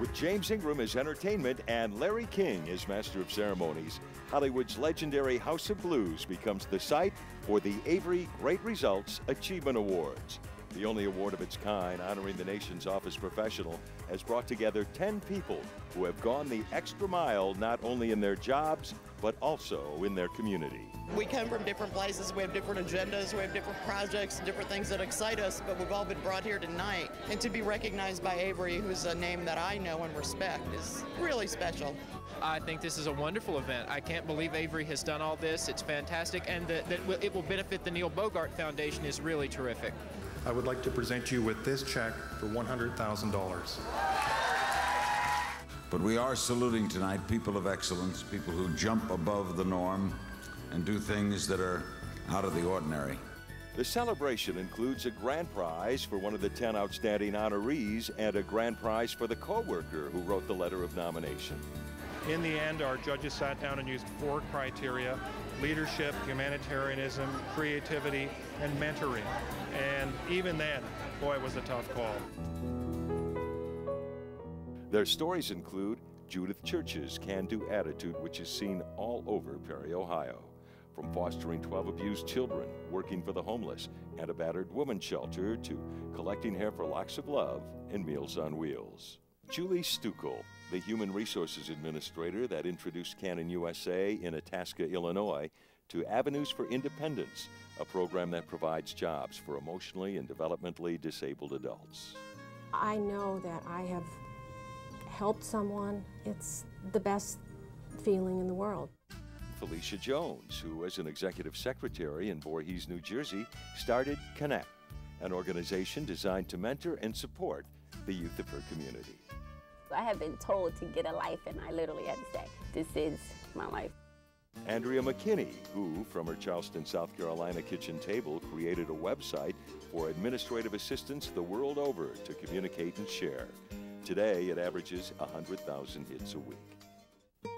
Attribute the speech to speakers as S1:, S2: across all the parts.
S1: With James Ingram as entertainment and Larry King as master of ceremonies, Hollywood's legendary House of Blues becomes the site for the Avery Great Results Achievement Awards. The only award of its kind honoring the nation's office professional has brought together 10 people who have gone the extra mile not only in their jobs, but also in their community.
S2: We come from different places, we have different agendas, we have different projects, different things that excite us, but we've all been brought here tonight. And to be recognized by Avery, who's a name that I know and respect, is really special.
S3: I think this is a wonderful event. I can't believe Avery has done all this. It's fantastic, and that it will benefit the Neil Bogart Foundation is really terrific.
S4: I would like to present you with this check for $100,000.
S5: But we are saluting tonight people of excellence, people who jump above the norm and do things that are out of the ordinary.
S1: The celebration includes a grand prize for one of the 10 outstanding honorees and a grand prize for the co-worker who wrote the letter of nomination.
S4: In the end, our judges sat down and used 4 criteria: leadership, humanitarianism, creativity, and mentoring. And even then, boy, it was a tough call.
S1: Their stories include Judith Church's can-do attitude, which is seen all over Perry, Ohio. From fostering 12 abused children, working for the homeless and a battered women's shelter, to collecting hair for Locks of Love and Meals on Wheels. Julie Stuckel, the Human Resources Administrator that introduced Canon USA in Itasca, Illinois, to Avenues for Independence, a program that provides jobs for emotionally and developmentally disabled adults.
S6: I know that I have helped someone. It's the best feeling in the world.
S1: Felicia Jones, who as an executive secretary in Voorhees, New Jersey, started Connect, an organization designed to mentor and support the youth of her community.
S7: I have been told to get a life, and I literally had to say, this is my life.
S1: Andrea McKinney, who, from her Charleston, South Carolina kitchen table, created a website for administrative assistants the world over to communicate and share. Today, it averages 100,000 hits a week.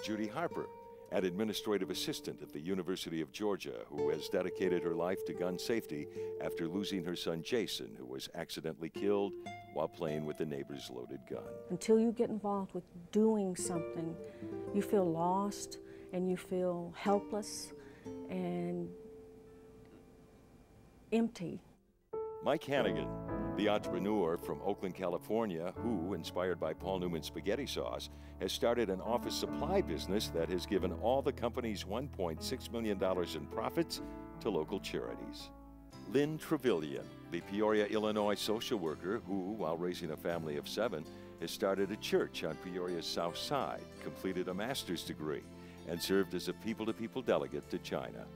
S1: Judy Harper, an administrative assistant at the University of Georgia, who has dedicated her life to gun safety after losing her son Jason, who was accidentally killed while playing with a neighbor's loaded gun.
S6: Until you get involved with doing something, you feel lost and you feel helpless and empty.
S1: Mike Hannigan, the entrepreneur from Oakland, California, who, inspired by Paul Newman's spaghetti sauce, has started an office supply business that has given all the company's $1.6 million in profits to local charities. Lynn Trevelyan, the Peoria, Illinois social worker who, while raising a family of 7, has started a church on Peoria's south side, completed a master's degree, and served as a people-to-people delegate to China.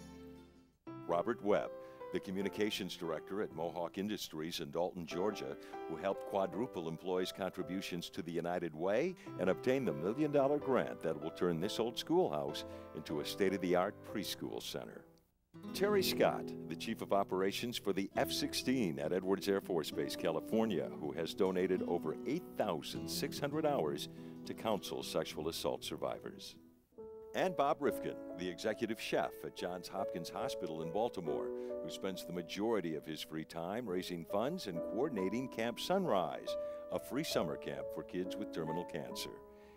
S1: Robert Webb, the communications director at Mohawk Industries in Dalton, Georgia, who helped quadruple employees' contributions to the United Way and obtain the $1 million grant that will turn this old schoolhouse into a state-of-the-art preschool center. Terry Scott, the chief of operations for the F-16 at Edwards Air Force Base, California, who has donated over 8,600 hours to counsel sexual assault survivors. And Bob Rifkin, the executive chef at Johns Hopkins Hospital in Baltimore, who spends the majority of his free time raising funds and coordinating Camp Sunrise, a free summer camp for kids with terminal cancer.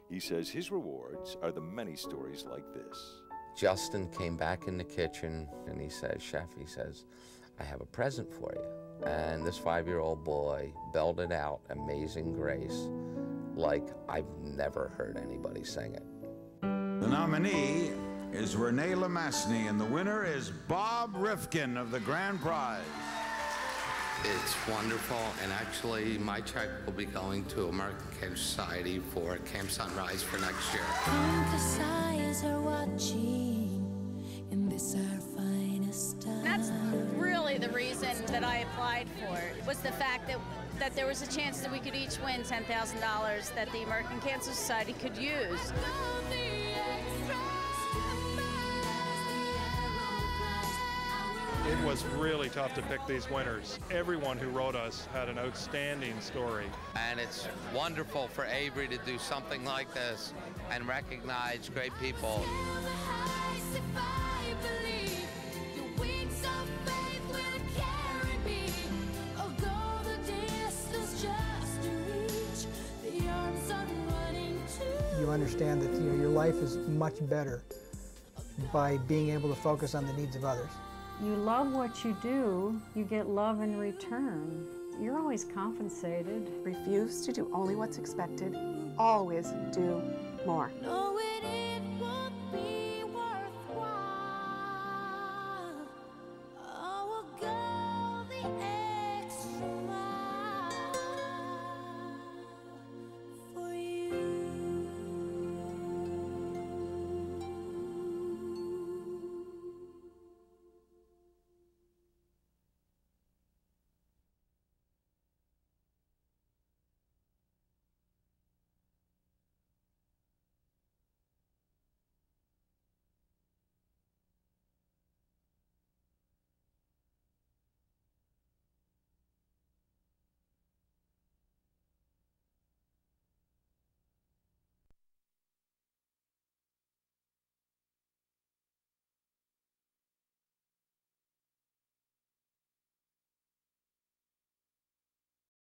S1: He says his rewards are the many stories like this.
S8: Justin came back in the kitchen and he says, "Chef," he says, "I have a present for you." And this 5-year-old boy belted out Amazing Grace like I've never heard anybody sing it.
S5: The nominee is Renee Lemassney, and the winner is Bob Rifkin of the grand prize.
S9: It's wonderful, and actually my check will be going to American Cancer Society for Camp Sunrise for next year.
S10: Countless eyes are watching, and this our finest time.
S11: That's really the reason that I applied for it, was the fact that there was a chance that we could each win $10,000 that the American Cancer Society could use.
S4: It was really tough to pick these winners. Everyone who wrote us had an outstanding story.
S9: And it's wonderful for Avery to do something like this and recognize great people.
S10: Just to reach the arms unwrapped.
S12: understand that your life is much better by being able to focus on the needs of others.
S6: You love what you do, you get love in return. You're always compensated.
S13: Refuse to do only what's expected. Always do more.